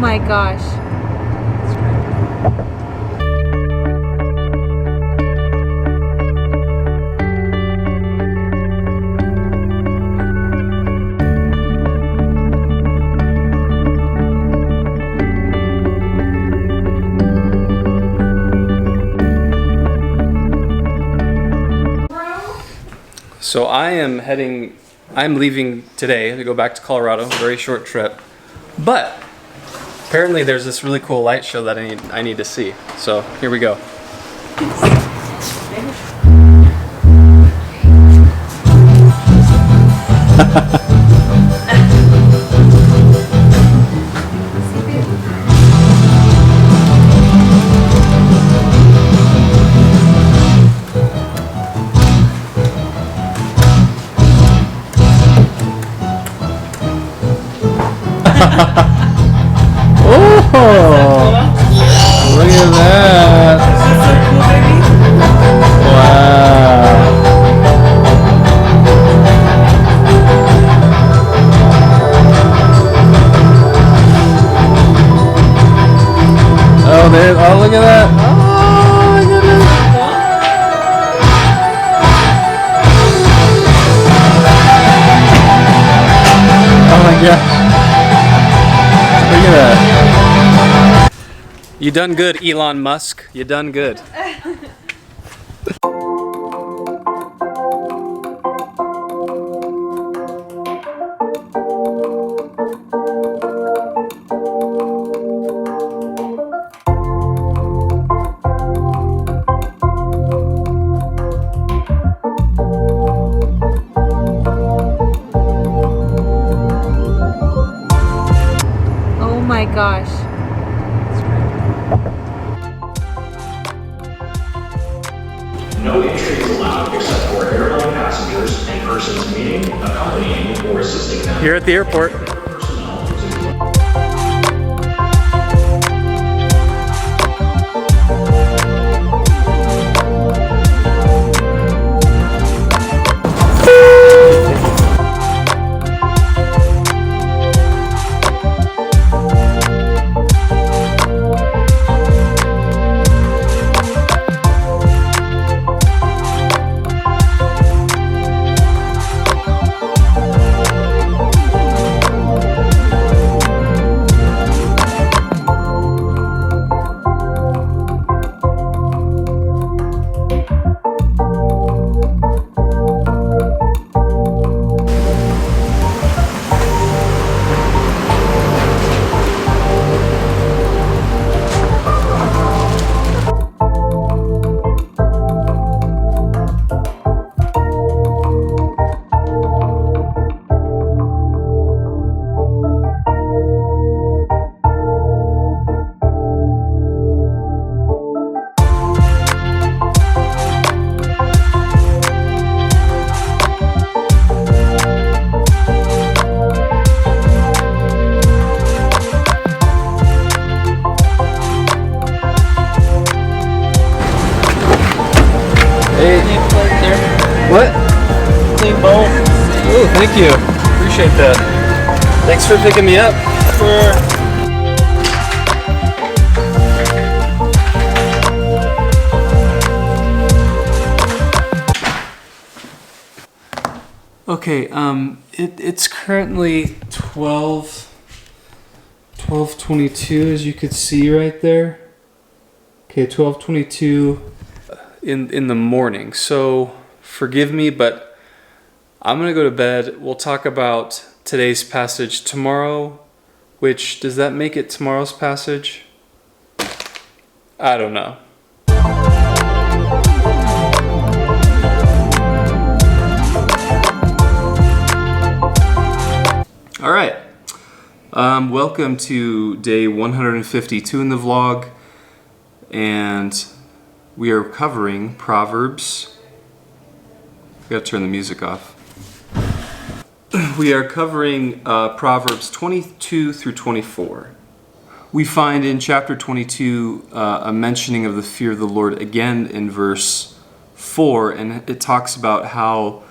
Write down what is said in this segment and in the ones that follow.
my gosh. So I'm leaving today to go back to Colorado, very short trip. But apparently there's this really cool light show that I need to see. So here we go. Oh, look at that. Wow. Oh, look at that. Oh, my goodness. Oh my gosh. Look at that. You done good, Elon Musk. You done good. Oh my gosh. No entry is allowed except for airline passengers and persons meeting, accompanying, or assisting them. Here at the airport. What? Clean bowl. Oh, thank you. Appreciate that. Thanks for picking me up. Okay, it's currently 12:22, as you could see right there. Okay, 12:22 in the morning. So forgive me, but I'm gonna go to bed. We'll talk about today's passage tomorrow. Which, does that make it tomorrow's passage? I don't know. All right. Welcome to day 152 in the vlog, and we are covering Proverbs. Gotta turn the music off. We are covering Proverbs 22 through 24. We find in chapter 22 a mentioning of the fear of the Lord again in verse 4, and it talks about how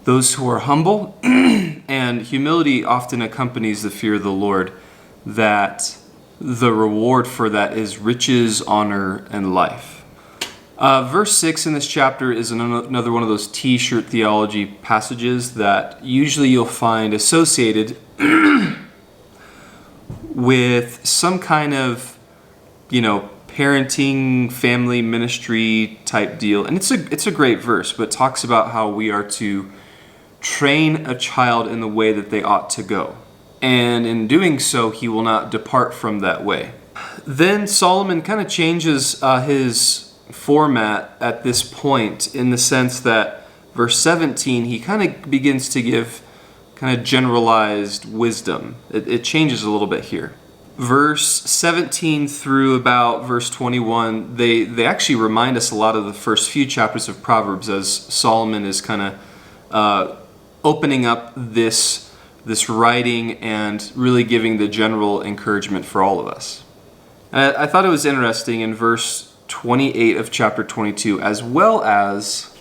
those who are humble, and humility often accompanies the fear of the Lord, that the reward for that is riches, honor, and life. Verse 6 in this chapter is another one of those t-shirt theology passages that usually you'll find associated with some kind of, parenting, family, ministry type deal. And it's a great verse, but it talks about how we are to train a child in the way that they ought to go. And in doing so, he will not depart from that way. Then Solomon kind of changes his format at this point in the sense that verse 17, he kind of begins to give kind of generalized wisdom. It changes a little bit here. Verse 17 through about verse 21, they actually remind us a lot of the first few chapters of Proverbs as Solomon is kind of opening up this writing and really giving the general encouragement for all of us. I thought it was interesting in verse 28 of chapter 22, as well as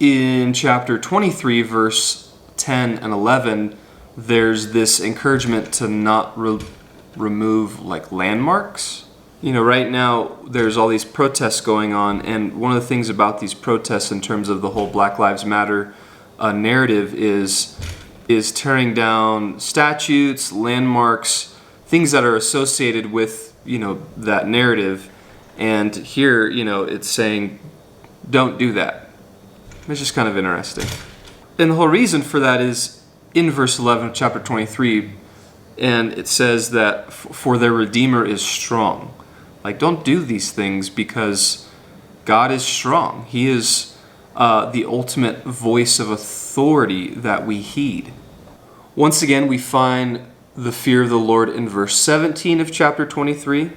in chapter 23, verse 10 and 11, there's this encouragement to not remove like landmarks. Right now there's all these protests going on, and one of the things about these protests in terms of the whole Black Lives Matter narrative is tearing down statues, landmarks, things that are associated with that narrative. And here it's saying don't do that. It's just kind of interesting. And the whole reason for that is in verse 11 of chapter 23, and it says that for their Redeemer is strong. Like, don't do these things because God is strong. He is the ultimate voice of authority that we heed. Once again, we find the fear of the Lord in verse 17 of chapter 23.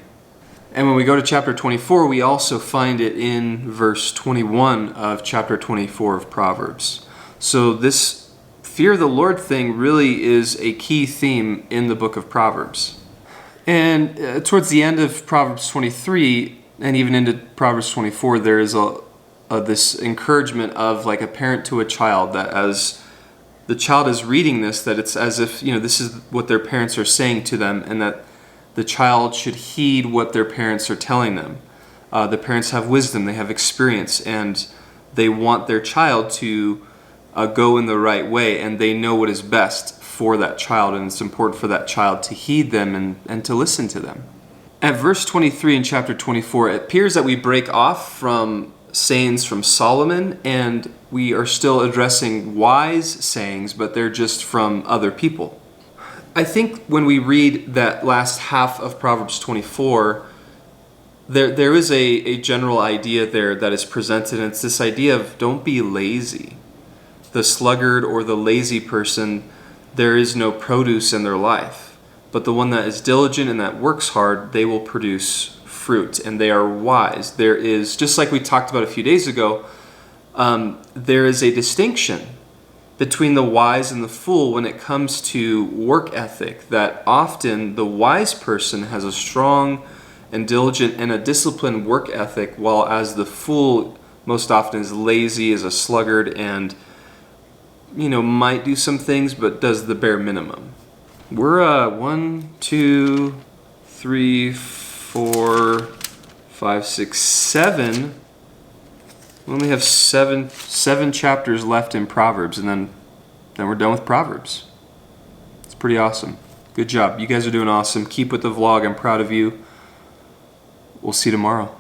And when we go to chapter 24, we also find it in verse 21 of chapter 24 of Proverbs. So this fear of the Lord thing really is a key theme in the book of Proverbs. And towards the end of Proverbs 23 and even into Proverbs 24, there is this encouragement of like a parent to a child, that as the child is reading this, that it's as if this is what their parents are saying to them, and that the child should heed what their parents are telling them. The parents have wisdom, they have experience, and they want their child to go in the right way, and they know what is best for that child, and it's important for that child to heed them and to listen to them. At verse 23 in chapter 24, it appears that we break off from sayings from Solomon, and we are still addressing wise sayings, but they're just from other people. I think when we read that last half of Proverbs 24, there is a general idea there that is presented, and it's this idea of don't be lazy. The sluggard or the lazy person, there is no produce in their life. But the one that is diligent and that works hard, they will produce fruit, and they are wise. There is, just like we talked about a few days ago, there is a distinction between the wise and the fool when it comes to work ethic, that often the wise person has a strong and diligent and a disciplined work ethic, while as the fool most often is lazy, is a sluggard, and might do some things, but does the bare minimum. We're 1, 2, 3, 4, 5, 6, 7. We only have seven chapters left in Proverbs, and then we're done with Proverbs. It's pretty awesome. Good job. You guys are doing awesome. Keep with the vlog. I'm proud of you. We'll see you tomorrow.